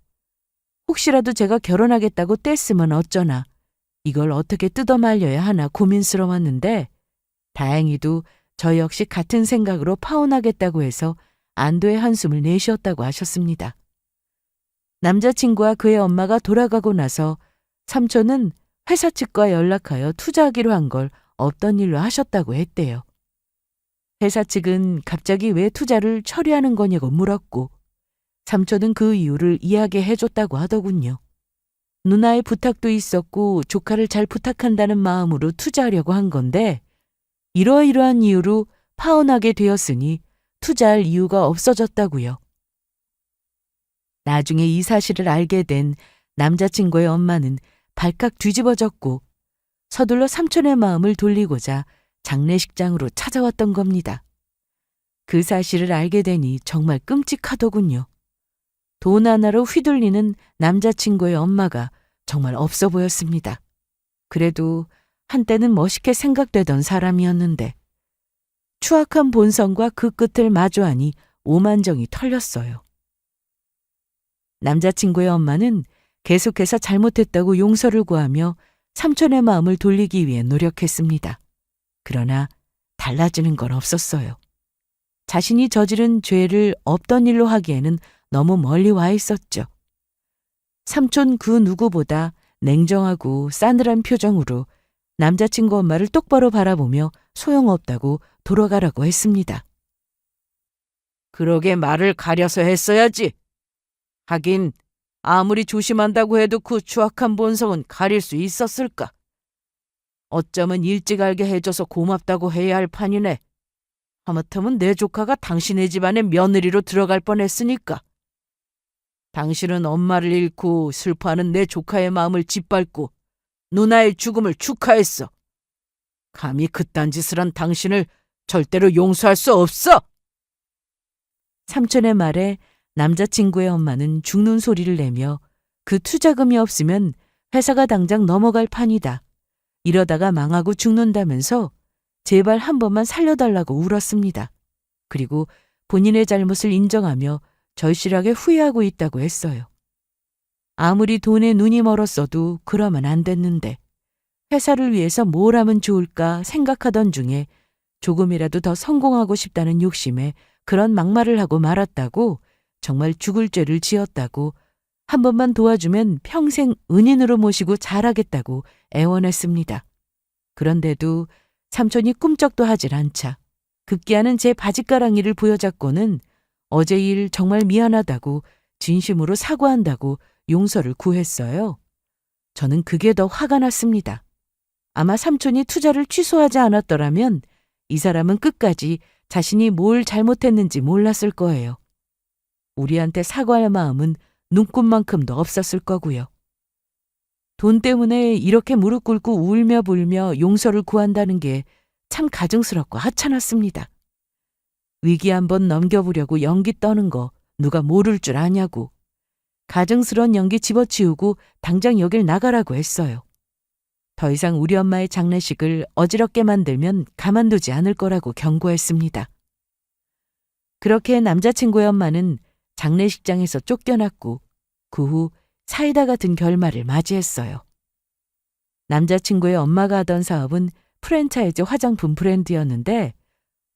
혹시라도 제가 결혼하겠다고 뗐으면 어쩌나, 이걸 어떻게 뜯어말려야 하나 고민스러웠는데 다행히도 저 역시 같은 생각으로 파혼하겠다고 해서 안도의 한숨을 내쉬었다고 하셨습니다. 남자친구와 그의 엄마가 돌아가고 나서 삼촌은 회사 측과 연락하여 투자하기로 한 걸 없던 일로 하셨다고 했대요. 회사 측은 갑자기 왜 투자를 처리하는 거냐고 물었고 삼촌은 그 이유를 이야기해줬다고 하더군요. 누나의 부탁도 있었고 조카를 잘 부탁한다는 마음으로 투자하려고 한 건데 이러이러한 이유로 파혼하게 되었으니 투자할 이유가 없어졌다고요. 나중에 이 사실을 알게 된 남자친구의 엄마는 발칵 뒤집어졌고 서둘러 삼촌의 마음을 돌리고자 장례식장으로 찾아왔던 겁니다. 그 사실을 알게 되니 정말 끔찍하더군요. 돈 하나로 휘둘리는 남자친구의 엄마가 정말 없어 보였습니다. 그래도 한때는 멋있게 생각되던 사람이었는데 추악한 본성과 그 끝을 마주하니 오만정이 털렸어요. 남자친구의 엄마는 계속해서 잘못했다고 용서를 구하며 삼촌의 마음을 돌리기 위해 노력했습니다. 그러나 달라지는 건 없었어요. 자신이 저지른 죄를 없던 일로 하기에는 너무 멀리 와 있었죠. 삼촌 그 누구보다 냉정하고 싸늘한 표정으로 남자친구 엄마를 똑바로 바라보며 소용없다고 돌아가라고 했습니다. 그러게 말을 가려서 했어야지. 하긴 아무리 조심한다고 해도 그 추악한 본성은 가릴 수 있었을까? 어쩌면 일찍 알게 해줘서 고맙다고 해야 할 판이네. 하마터면 내 조카가 당신의 집안에 며느리로 들어갈 뻔했으니까. 당신은 엄마를 잃고 슬퍼하는 내 조카의 마음을 짓밟고 누나의 죽음을 축하했어. 감히 그딴 짓을 한 당신을 절대로 용서할 수 없어! 삼촌의 말에 남자친구의 엄마는 죽는 소리를 내며 그 투자금이 없으면 회사가 당장 넘어갈 판이다. 이러다가 망하고 죽는다면서 제발 한 번만 살려달라고 울었습니다. 그리고 본인의 잘못을 인정하며 절실하게 후회하고 있다고 했어요. 아무리 돈에 눈이 멀었어도 그러면 안 됐는데 회사를 위해서 뭘 하면 좋을까 생각하던 중에 조금이라도 더 성공하고 싶다는 욕심에 그런 막말을 하고 말았다고 정말 죽을 죄를 지었다고 한 번만 도와주면 평생 은인으로 모시고 잘하겠다고 애원했습니다. 그런데도 삼촌이 꿈쩍도 하질 않자 급기야는 제 바짓가랑이를 부여잡고는 어제 일 정말 미안하다고 진심으로 사과한다고 용서를 구했어요. 저는 그게 더 화가 났습니다. 아마 삼촌이 투자를 취소하지 않았더라면 이 사람은 끝까지 자신이 뭘 잘못했는지 몰랐을 거예요. 우리한테 사과할 마음은 눈꽃만큼도 없었을 거고요. 돈 때문에 이렇게 무릎 꿇고 울며 불며 용서를 구한다는 게 참 가증스럽고 하찮았습니다. 위기 한번 넘겨보려고 연기 떠는 거 누가 모를 줄 아냐고. 가증스러운 연기 집어치우고 당장 여길 나가라고 했어요. 더 이상 우리 엄마의 장례식을 어지럽게 만들면 가만두지 않을 거라고 경고했습니다. 그렇게 남자친구의 엄마는 장례식장에서 쫓겨났고 그 후 사이다 같은 결말을 맞이했어요. 남자친구의 엄마가 하던 사업은 프랜차이즈 화장품 브랜드였는데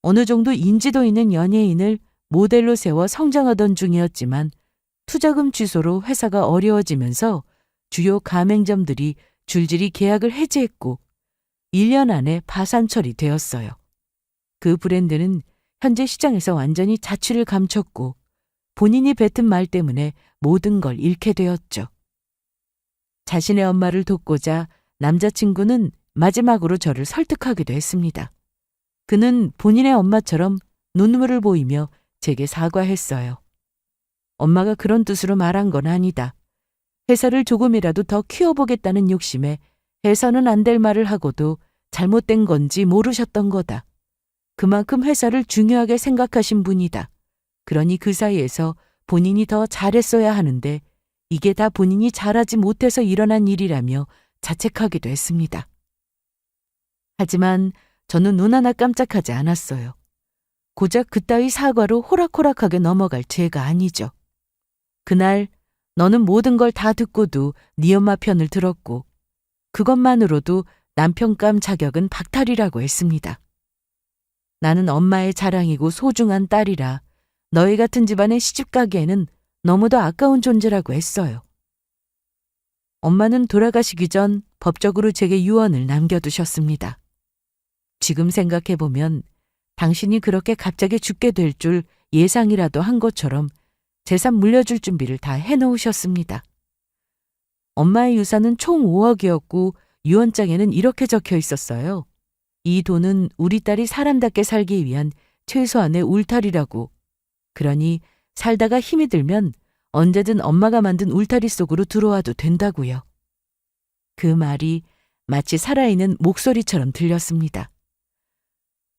어느 정도 인지도 있는 연예인을 모델로 세워 성장하던 중이었지만 투자금 취소로 회사가 어려워지면서 주요 가맹점들이 줄줄이 계약을 해지했고 1년 안에 파산 처리되었어요. 그 브랜드는 현재 시장에서 완전히 자취를 감췄고 본인이 뱉은 말 때문에 모든 걸 잃게 되었죠. 자신의 엄마를 돕고자 남자친구는 마지막으로 저를 설득하기도 했습니다. 그는 본인의 엄마처럼 눈물을 보이며 제게 사과했어요. 엄마가 그런 뜻으로 말한 건 아니다. 회사를 조금이라도 더 키워보겠다는 욕심에 해서는 안 될 말을 하고도 잘못된 건지 모르셨던 거다. 그만큼 회사를 중요하게 생각하신 분이다. 그러니 그 사이에서 본인이 더 잘했어야 하는데 이게 다 본인이 잘하지 못해서 일어난 일이라며 자책하기도 했습니다. 하지만 저는 눈 하나 깜짝하지 않았어요. 고작 그따위 사과로 호락호락하게 넘어갈 죄가 아니죠. 그날 너는 모든 걸 다 듣고도 네 엄마 편을 들었고 그것만으로도 남편감 자격은 박탈이라고 했습니다. 나는 엄마의 자랑이고 소중한 딸이라 너희 같은 집안에 시집 가기에는 너무도 아까운 존재라고 했어요. 엄마는 돌아가시기 전 법적으로 제게 유언을 남겨두셨습니다. 지금 생각해보면 당신이 그렇게 갑자기 죽게 될 줄 예상이라도 한 것처럼 재산 물려줄 준비를 다 해놓으셨습니다. 엄마의 유산은 총 5억이었고 유언장에는 이렇게 적혀 있었어요. 이 돈은 우리 딸이 사람답게 살기 위한 최소한의 울타리라고. 그러니 살다가 힘이 들면 언제든 엄마가 만든 울타리 속으로 들어와도 된다고요. 그 말이 마치 살아있는 목소리처럼 들렸습니다.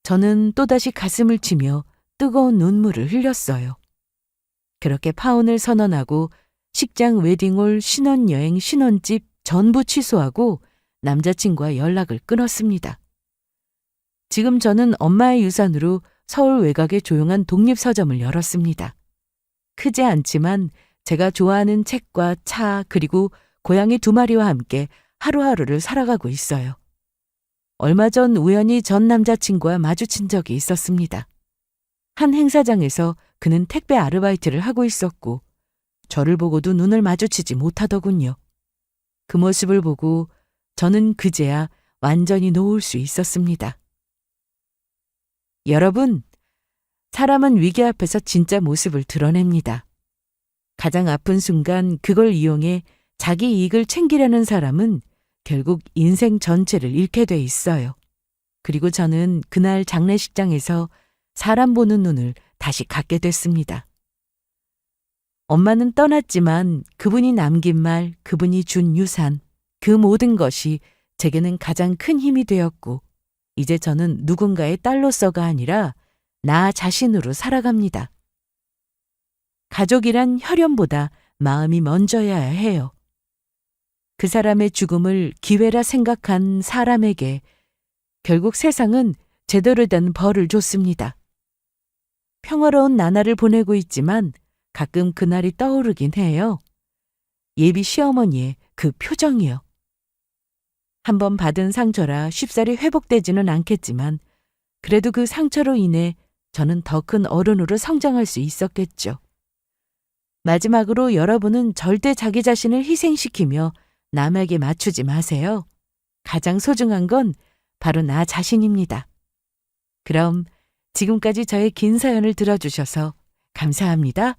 저는 또다시 가슴을 치며 뜨거운 눈물을 흘렸어요. 그렇게 파혼을 선언하고 식장, 웨딩홀, 신혼여행, 신혼집 전부 취소하고 남자친구와 연락을 끊었습니다. 지금 저는 엄마의 유산으로 서울 외곽에 조용한 독립서점을 열었습니다. 크지 않지만 제가 좋아하는 책과 차 그리고 고양이 2마리와 함께 하루하루를 살아가고 있어요. 얼마 전 우연히 전 남자친구와 마주친 적이 있었습니다. 한 행사장에서 그는 택배 아르바이트를 하고 있었고 저를 보고도 눈을 마주치지 못하더군요. 그 모습을 보고 저는 그제야 완전히 놓을 수 있었습니다. 여러분, 사람은 위기 앞에서 진짜 모습을 드러냅니다. 가장 아픈 순간 그걸 이용해 자기 이익을 챙기려는 사람은 결국 인생 전체를 잃게 돼 있어요. 그리고 저는 그날 장례식장에서 사람 보는 눈을 다시 갖게 됐습니다. 엄마는 떠났지만 그분이 남긴 말, 그분이 준 유산, 그 모든 것이 제게는 가장 큰 힘이 되었고 이제 저는 누군가의 딸로서가 아니라 나 자신으로 살아갑니다. 가족이란 혈연보다 마음이 먼저여야 해요. 그 사람의 죽음을 기회라 생각한 사람에게 결국 세상은 제대로 된 벌을 줬습니다. 평화로운 나날을 보내고 있지만 가끔 그날이 떠오르긴 해요. 예비 시어머니의 그 표정이요. 한번 받은 상처라 쉽사리 회복되지는 않겠지만 그래도 그 상처로 인해 저는 더 큰 어른으로 성장할 수 있었겠죠. 마지막으로 여러분은 절대 자기 자신을 희생시키며 남에게 맞추지 마세요. 가장 소중한 건 바로 나 자신입니다. 그럼 지금까지 저의 긴 사연을 들어주셔서 감사합니다.